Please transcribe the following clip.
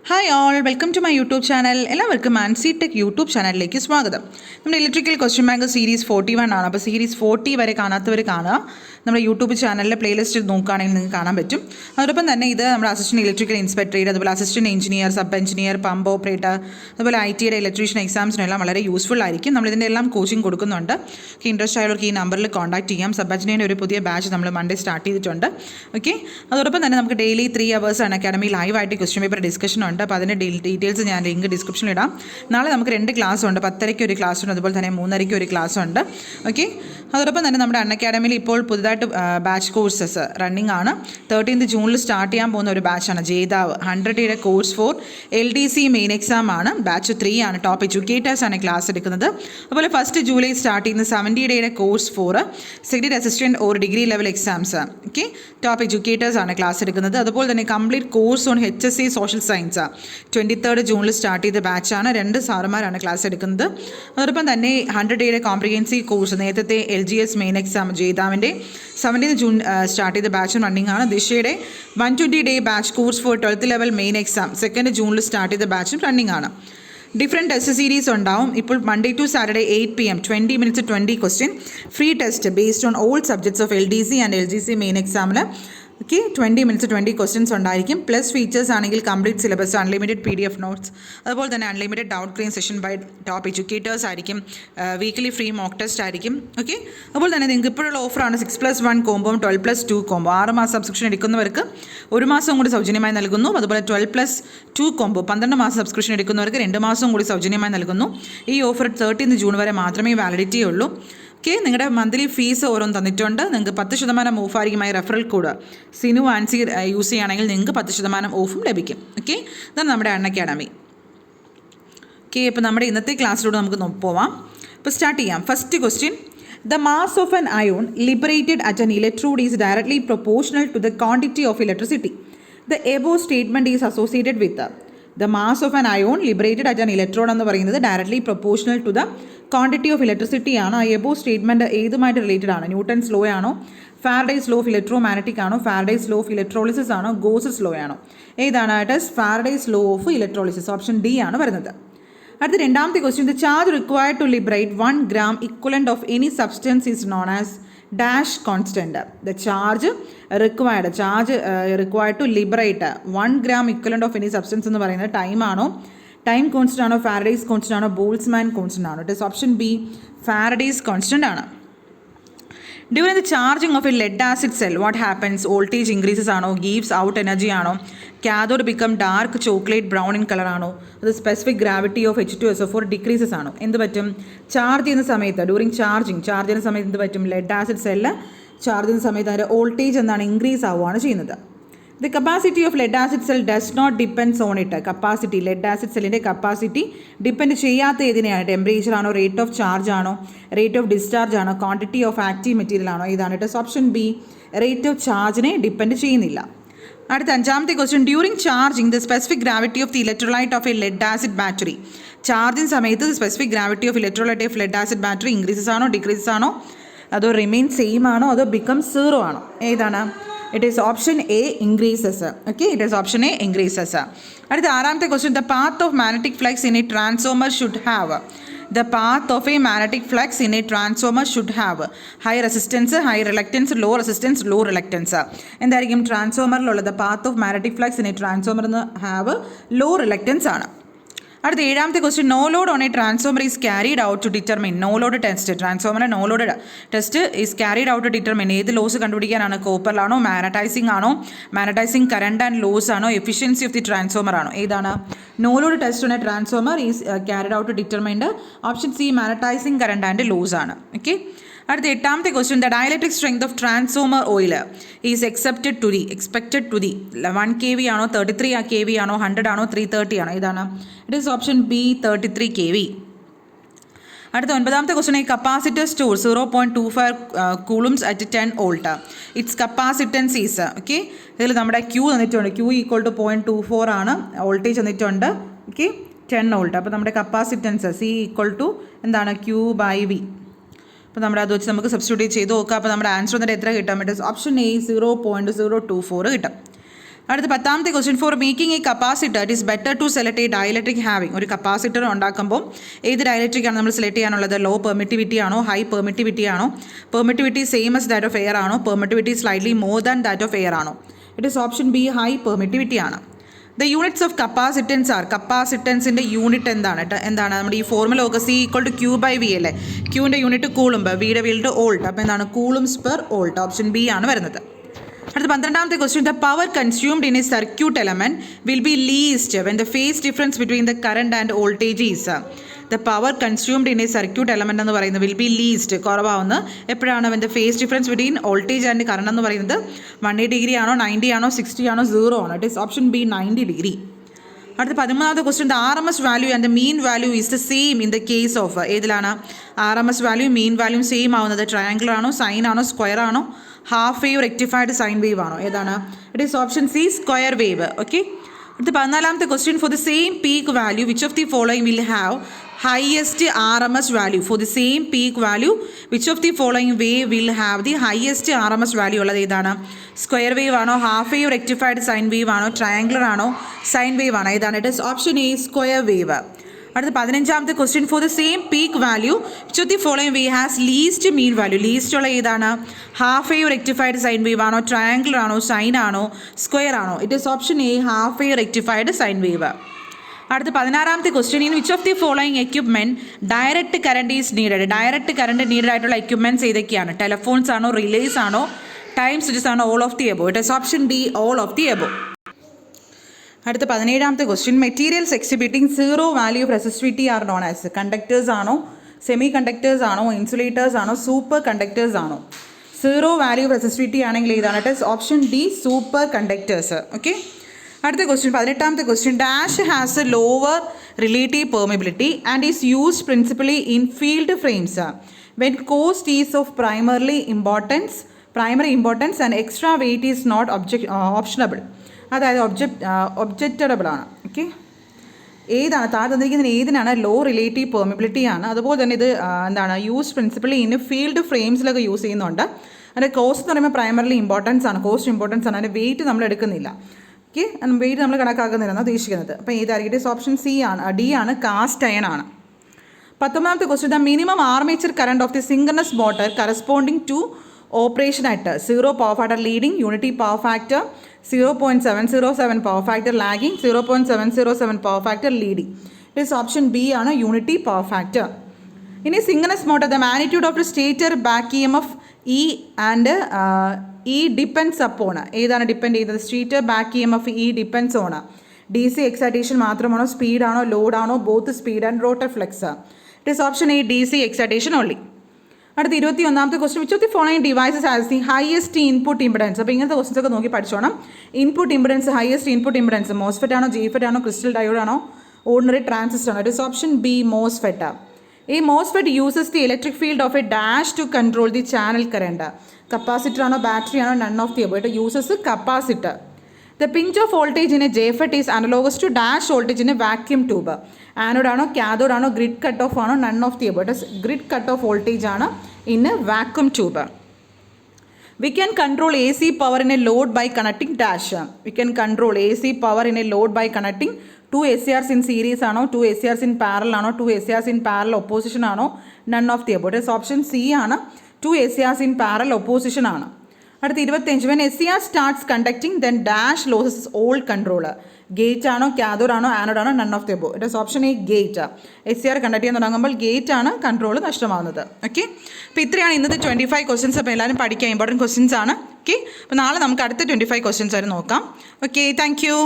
Hi all, welcome to my YouTube channel. എല്ലാവർക്കും Ancy tech YouTube ചാനലിലേക്ക് സ്വാഗതം. നമ്മുടെ ഇലക്ട്രിക്കൽ ക്വസ്റ്റ്യൻ ബാങ്ക് സീരീസ് 41 ആണ്. അപ്പോൾ സീരീസ് 40 വരെ കാണാത്തവർ കാണുക. നമ്മുടെ യൂട്യൂബ് ചാനലിലെ പ്ലേലിസ്റ്റ് നോക്കുകയാണെങ്കിൽ നിങ്ങൾക്ക് കാണാൻ പറ്റും. അതോടൊപ്പം തന്നെ ഇത് നമ്മുടെ അസിസ്റ്റൻറ്റ് ഇലക്ട്രിക്കൽ ഇൻസ്പെക്ടറേറ്റ്, അതുപോലെ assistant engineer, sub engineer, pump operator, അതുപോലെ ITയുടെ ഇലക്ട്രീഷ്യൻ എക്സാംസിനെല്ലാം വളരെ യൂസ്ഫുൾ ആയിരിക്കും. നമ്മളിതിൻ്റെ എല്ലാം കോച്ചിങ് കൊടുക്കുന്നുണ്ട്. ഇൻട്രസ്റ്റ് ആയവർക്ക് ഈ നമ്പറിൽ കോൺടാക്ട് ചെയ്യാം. സബ് എഞ്ചിനീയറിൻ്റെ ഒരു പുതിയ ബാച്ച് നമ്മൾ മൺഡേ സ്റ്റാർട്ട് ചെയ്തിട്ടുണ്ട്. ഓക്കെ, അതോടൊപ്പം തന്നെ നമുക്ക് ഡെയിലി 3 hours ആണ് അക്കാഡമി ലൈവായിട്ട് ക്വസ്റ്റ്യൻ പേപ്പർ ഡിസ്കഷൻ ഉണ്ട്. അപ്പോൾ അതിൻ്റെ ഡീറ്റെയിൽസ് ഞാൻ ലിങ്ക് ഡിസ്ക്രിപ്ഷനിൽ ഇടാം. നാളെ നമുക്ക് 2 ക്ലാസ് ഉണ്ട്. 10:30 ഒരു ക്ലാസ് ഉണ്ട്, അതുപോലെ തന്നെ 3:30 ഒരു ക്ലാസ് ഉണ്ട്. ഓക്കെ, അതോടൊപ്പം തന്നെ നമ്മുടെ അക്കാഡമിയിൽ ഇപ്പോൾ പുതുതായിട്ട് ബാച്ച് കോഴ്സസ് റണ്ണിങ് ആണ്. 13th ജൂണിൽ സ്റ്റാർട്ട് ചെയ്യാൻ പോകുന്ന ഒരു ബാച്ചാണ് ജേതാവ് 100 course for LDC main exam ആണ്. ബാച്ച് 3 ആണ്. ടോപ്പ് എഡ്യൂക്കേറ്റേഴ്സ് ആണ് ക്ലാസ് എടുക്കുന്നത്. അതുപോലെ 1 ജൂലൈ സ്റ്റാർട്ട് ചെയ്യുന്ന 70 course for secretary assistant or degree level exams. Okay, top educators ആണ് ക്ലാസ് എടുക്കുന്നത്. അതുപോലെ തന്നെ complete course on HSC social science 23rd ജൂണിൽ സ്റ്റാർട്ട് ചെയ്ത ബാച്ചാണ്. 2 സാറുമാരാണ് ക്ലാസ് എടുക്കുന്നത്. അതോടൊപ്പം തന്നെ 100 കോംപ്രിഹെൻസീവ് കോഴ്സ് നേരത്തെ LGS മെയിൻ എക്സാം ജേതാവിൻ്റെ 17th ജൂൺ സ്റ്റാർട്ട് ചെയ്ത ബാച്ചും റണ്ണിംഗ് ആണ്. ദിശയുടെ 120 batch course for 12th level main exam 2nd ജൂണിൽ സ്റ്റാർട്ട് ചെയ്ത ബാച്ചും റണ്ണിംഗ് ആണ്. ഡിഫറെൻറ്റ് ടെസ്റ്റ് സീരീസ് ഉണ്ടാവും. ഇപ്പോൾ Monday to Saturday 8 PM 20 minutes 20 question free test based on all subjects of LDC and LGC main എക്സാമിൽ. Okay, 20 minutes 20 questions ഉണ്ടായിരിക്കും. Plus features ആണെങ്കിൽ complete syllabus, unlimited PDF notes, അതുപോലെ തന്നെ unlimited doubt clear session by top educators ആയിരിക്കും. Weekly free mock test ആയിരിക്കും. Okay, അതുപോലെ തന്നെ നിങ്ങൾക്ക് ഇപ്പോഴുള്ള ഓഫറാണ് 6+1 കോംബോ, 12+2 കോംബോ. 6 മാസം സബ്സ്ക്രിപ്ഷൻ എടുക്കുന്നവർക്ക് 1 മാസം കൂടി സൗജന്യമായി നൽകുന്നു. അതുപോലെ 12+2 കോംബോ 12 മാസം സബ്സ്ക്രിപ്ഷൻ എടുക്കുന്നവർക്ക് 2 മാസം കൂടി സൗജന്യമായി നൽകുന്നു. ഈ ഓഫർ 13th ജൂൺ വരെ മാത്രമേ വാലിഡിറ്റി ഉള്ളൂ. ഓക്കെ, നിങ്ങളുടെ മന്ത്ലി ഫീസ് ഓരോന്ന് തന്നിട്ടുണ്ട്. നിങ്ങൾക്ക് 10% ഓഫായിരിക്കുമായി referral code Sinu Ancy use ചെയ്യുകയാണെങ്കിൽ നിങ്ങൾക്ക് 10% ഓഫും ലഭിക്കും. ഓക്കെ, ഇതാണ് നമ്മുടെ അക്കാഡമി. ഓക്കെ, അപ്പോൾ നമ്മുടെ ഇന്നത്തെ ക്ലാസ്സിലൂടെ നമുക്ക് പോവാം. അപ്പോൾ സ്റ്റാർട്ട് ചെയ്യാം. First question: the mass of an ion liberated at an electrode is directly proportional to the quantity of electricity. The above statement is associated with the mass of an ion liberated at an electrode എന്ന് പറയുന്നത് directly proportional to the quantity of electricity ആണ്. ആ above statement ഏതുമായിട്ട് related ആണ്? Newton's law ആണോ, Faraday's law of electromagnetic ആണോ, Faraday's law of electrolysis ആണോ, Gauss's law ആണോ? ഏതാണ്? It is Faraday's law of electrolysis. Option D ആണ് വരുന്നത്. അടുത്ത രണ്ടാമത്തെ question: the charge required to liberate 1 gram equivalent of any substance is known as dash constant. The charge required to liberate 1 gram equivalent of any substance എന്ന് പറയുന്നത് time ആണോ, time constant ആണോ, Faraday's constant ആണോ, Boltzmann constant ആണോ? It is option B, Faraday's constant ആണ്. During the charging of a lead acid cell what happens? Voltage increases ആണോ, gives out energy ആണോ, cathode become dark chocolate brown in colour ആണോ, അത് specific gravity of H2SO4 decreases ആണോ? എന്ത് പറ്റും? Charge ചെയ്യുന്ന സമയത്ത്, ഡ്യൂറിങ് ചാർജ് ചെയ്യുന്ന സമയത്ത് എന്ത് പറ്റും? ലെഡ് ആസിഡ് സെല്ല് ചാർജ് ചെയ്യുന്ന സമയത്ത് അതിൻ്റെ വോൾട്ടേജ് എന്താണ്? ഇൻക്രീസ് ആവുകയാണ് ചെയ്യുന്നത്. The capacity of lead acid cell does not depends on it. Capacity, lead acid സെല്ലിൻ്റെ കപ്പാസിറ്റി ഡിപ്പെൻഡ് ചെയ്യാത്ത ഏതിനെയാണ്? ടെമ്പറേച്ചർ ആണോ, റേറ്റ് ഓഫ് ചാർജ് ആണോ, റേറ്റ് ഓഫ് ഡിസ്ചാർജ് ആണോ, ക്വാണ്ടിറ്റി ഓഫ് ആക്റ്റീവ് മെറ്റീരിയൽ ആണോ? ഇതാണ്. It is option B, rate of ചാർജിനെ depend ചെയ്യുന്നില്ല. അടുത്ത അഞ്ചാമത്തെ question: during charging the specific gravity of the electrolyte of a lead acid battery. Charging സമയത്ത് specific gravity of electrolyte of lead acid battery increases ആണോ, decreases ആണോ, അതോ remain same ആണോ, അതോ ബിക്കം 0 ആണോ? ഏതാണ്? It is option A, increases. Okay, it is option A, increases. അടുത്ത ആറാമത്തെ question: the path of magnetic flux in a transformer should have. The path of a magnetic flux in a transformer should have high resistance, high reluctance, low resistance, low reluctance. എന്തായിരിക്കും ട്രാൻസ്ഫോമറിലുള്ളത്? Path of magnetic flux in a transformer എന്ന് have low reluctance ആണ്. അടുത്ത ഏഴാമത്തെ question: no load on a transformer is carried out to determine. No load test, ട്രാൻസ്ഫോമറിൻ്റെ no load test is carried out to determine. ഏത് loss കണ്ടുപിടിക്കാനാണ്? കോപ്പറിലാണോ, magnetizing ആണോ, magnetizing current and loss ആണോ, efficiency of the transformer ആണോ? ഏതാണ്? No load test on a transformer is carried out to determined. Option C, magnetizing current and loss ആണ്. Okay, അടുത്ത എട്ടാമത്തെ question: the dielectric strength of transformer oil is expected to the 1 kV ആണോ, 33 kV ആണോ, 100 ആണോ, 330 ആണോ? ഇതാണ്. It is option B, 33 kV. അടുത്ത ഒൻപതാമത്തെ ക്വസ്റ്റ്യൻ: ഈ capacitor store 0.25 coulombs at 10 volt. It's capacitance is. Okay, ഇതിൽ നമ്മുടെ Q തന്നിട്ടുണ്ട്. Q = 0.24 ആണ്. വോൾട്ടേജ് തന്നിട്ടുണ്ട്. Okay, 10 volt. അപ്പോൾ നമ്മുടെ കപ്പാസിറ്റൻസ് C = എന്താണ്? Q/V. അപ്പോൾ നമ്മുടെ അത് വെച്ച് നമുക്ക് സബ്സ്റ്റിറ്റ്യൂട്ട് ചെയ്ത് നോക്കാം. അപ്പോൾ നമ്മുടെ ആൻസർ വന്നിട്ട് എത്ര കിട്ടും? ഇറ്റ് ഈസ് ഓപ്ഷൻ എ, 0.024 കിട്ടും. അടുത്ത 10ാമത്തെ question for making a capacitor it is better to select a dielectric having. ഒരു കപ്പാസിറ്റർ ഉണ്ടാക്കുമ്പോൾ ഏത് ഡയലക്ട്രിക് ആണ് നമ്മൾ സെലക്ട് ചെയ്യാനുള്ളത്? ലോ പെർമിറ്റിവിറ്റി ആണോ, ഹൈ പെർമിറ്റിവിറ്റി ആണോ, permittivity same as that of air ആണോ, permittivity slightly more than that of air ആണോ? It is option B high permittivity ആണ്. The units of capacitance are, കപ്പാസിറ്റൻസിൻ്റെ യൂണിറ്റ് എന്താണ് നമ്മുടെ ഈ ഫോർമുല ഒക്കെ C equal to Q by V അല്ലേ. ക്യൂവിൻ്റെ യൂണിറ്റ് കൂളുംബ്, വിയുടെ യൂണിറ്റ് ഓൾട്ട്. അപ്പോൾ എന്താണ്? Coulombs per volt. Option B ആണ് വരുന്നത്. അടുത്ത 12ാമത്തെ question the power consumed in a circuit element will be least when the phase difference between the current and voltage is. The power consumed in a circuit element എന്ന് പറയുന്നത് will be least, കുറവാവുന്നത് എപ്പോഴാണ്? When the phase difference between voltage and current എന്ന് പറയുന്നത് 180 degree ആണോ, 90 ആണോ, 60 ആണോ, 0 ആണോ? It is option B 90 degree. അടുത്ത 13ാമത്തെ question the RMS value and the mean value is the same in the case of. ഏതിലാണ് RMS value mean value same ആവുന്നത്? ട്രയാങ്കിൾ ആണോ, സൈൻ ആണോ, സ്ക്വയർ ആണോ, half wave, rectified sine wave ആണോ? ഏതാണ്? It is option C square wave. Okay. അടുത്ത 14ാമത്തെ question for the same peak value which of the following will have highest RMS value. For the same peak value which of the following wave will have the highest RMS value? ഉള്ളത് ഏതാണ്? Square wave ആണോ, half wave, rectified sine wave ആണോ, triangular ആണോ, sine wave ആണോ? ഏതാണ്? It is option A square wave. അടുത്ത 15ാമത്തെ question for the same peak value which of the following wave has least mean value. Least ഉള്ള ഏതാണ്? Half wave, rectified sine wave ആണോ, triangular ആണോ, sine ആണോ, square ആണോ? It is option A half wave, rectified sine wave. അടുത്ത 16ാമത്തെ question in which of the following equipment direct current is needed. Direct current needed ആയിട്ടുള്ള equipments ഏതൊക്കെയാണ്? Telephones ആണോ, relays ആണോ, ടൈം സ്വിച്ചസ് ആണോ, all of the above? It is option D all of the above. അടുത്ത 17ാമത്തെ question materials exhibiting zero value of resistivity are known as. Conductors ആണോ, semi conductors ആണോ, insulators ആണോ, super conductors ആണോ? Zero value of resistivity ആണെങ്കിൽ ഏതാണ്? It is option D super conductors. Okay. അടുത്ത question 18ാമത്തെ question dash has a lower relative permeability and is used principally in field frames when cost is of primary importance and extra weight is not optionable. അതായത് objectable ആണ്. Okay. ഏതാണ് താഴെ തന്നിരിക്കുന്നതിന് ഏതിനാണ്? Low relative permeability ആണ്. അതുപോലെ തന്നെ ഇത് എന്താണ്? യൂസ് പ്രിൻസിപ്പലി ഇൻ ഫീൽഡ് ഫ്രെയിംസിലൊക്കെ യൂസ് ചെയ്യുന്നുണ്ട്. അതിൻ്റെ കോസ്റ്റ് എന്ന് പറയുമ്പോൾ പ്രൈമറി ഇമ്പോർട്ടൻസ് ആണ്, കോസ്റ്റ് ഇമ്പോർട്ടൻസ് ആണ്. അതിൻ്റെ വെയിറ്റ് നമ്മൾ എടുക്കുന്നില്ല. ഓക്കെ. വെയിറ്റ് നമ്മൾ കണക്കാക്കുന്നില്ലെന്നാണ് ഉദ്ദേശിക്കുന്നത്. അപ്പോൾ ഏതായിരിക്കും? ഓപ്ഷൻ സി ആണ്, ഡി ആണ്, കാസ്റ്റ് അയൺ ആണ്. 19ാമത്തെ question the minimum armature current of the synchronous motor corresponding to operation at 0 power factor leading, unity power factor 0.707 power factor lagging, 0.707 power factor leading. It is option B ആണ്, unity power factor. ഇനി synchronous motor the magnitude of the stator back EMF E and E depends upon. ഏതാണ് depend ചെയ്യുന്നത്? Stator back EMF E depends on DC excitation മാത്രമാണോ, സ്പീഡാണോ, ലോഡാണോ, both speed and rotor flux? It is option A DC excitation only. അടുത്ത 21ാമത്തെ question which of the following devices has the highest input impedance. അപ്പോൾ ഇങ്ങനത്തെ questions ഒക്കെ നോക്കി പഠിച്ചോണം. Input impedance, highest input impedance MOSFET ആണോ, ജിഫെറ്റ് ആണോ, crystal diode ആണോ, ഓർഡിനറി ട്രാൻസിസ്റ്റർ ആണോ? It is option B MOSFET. A MOSFET uses the electric field of a dash to control the channel current. Capacitor ആണോ, battery ആണോ, none of the above. It uses capacitor. The pinch of voltage in a JFET is analogous to dash voltage in a vacuum tube. Anode ആണോ, cathode ആണോ, grid cut off ആണോ, none of the above. It is grid cut off voltage ആണ് in a vacuum tube. We can control AC power in a load by connecting dash. We can control AC power in a load by connecting 2 SCRs in series ആണോ, 2 SCRs in parallel ആണോ, 2 SCRs in parallel opposition ആണോ, none of the above. It is option C ആണ്, 2 SCRs in parallel opposition ആണ്. അടുത്ത 25 when SCR starts conducting then dash loses all control. Gate ആണോ, cathode ആണോ, anode ആണോ, none of the above. It is option A gate. SCR conduct ചെയ്യാൻ തുടങ്ങുമ്പോൾ gate ആണ് control നഷ്ടമാകുന്നത്. Okay. അപ്പോൾ ഇത്രയാണ് ഇന്നത്തെ 25 ക്വസ്റ്റ്യൻസ്. അപ്പോൾ എല്ലാവരും പഠിക്കുക, ഇമ്പോർട്ടൻറ്റ് ക്വസ്റ്റ്യൻസ് ആണ്. ഓക്കെ. അപ്പോൾ നാളെ നമുക്ക് അടുത്ത 25 ക്വസ്റ്റ്യൻസ് ആയിട്ട് നോക്കാം. Okay, thank you.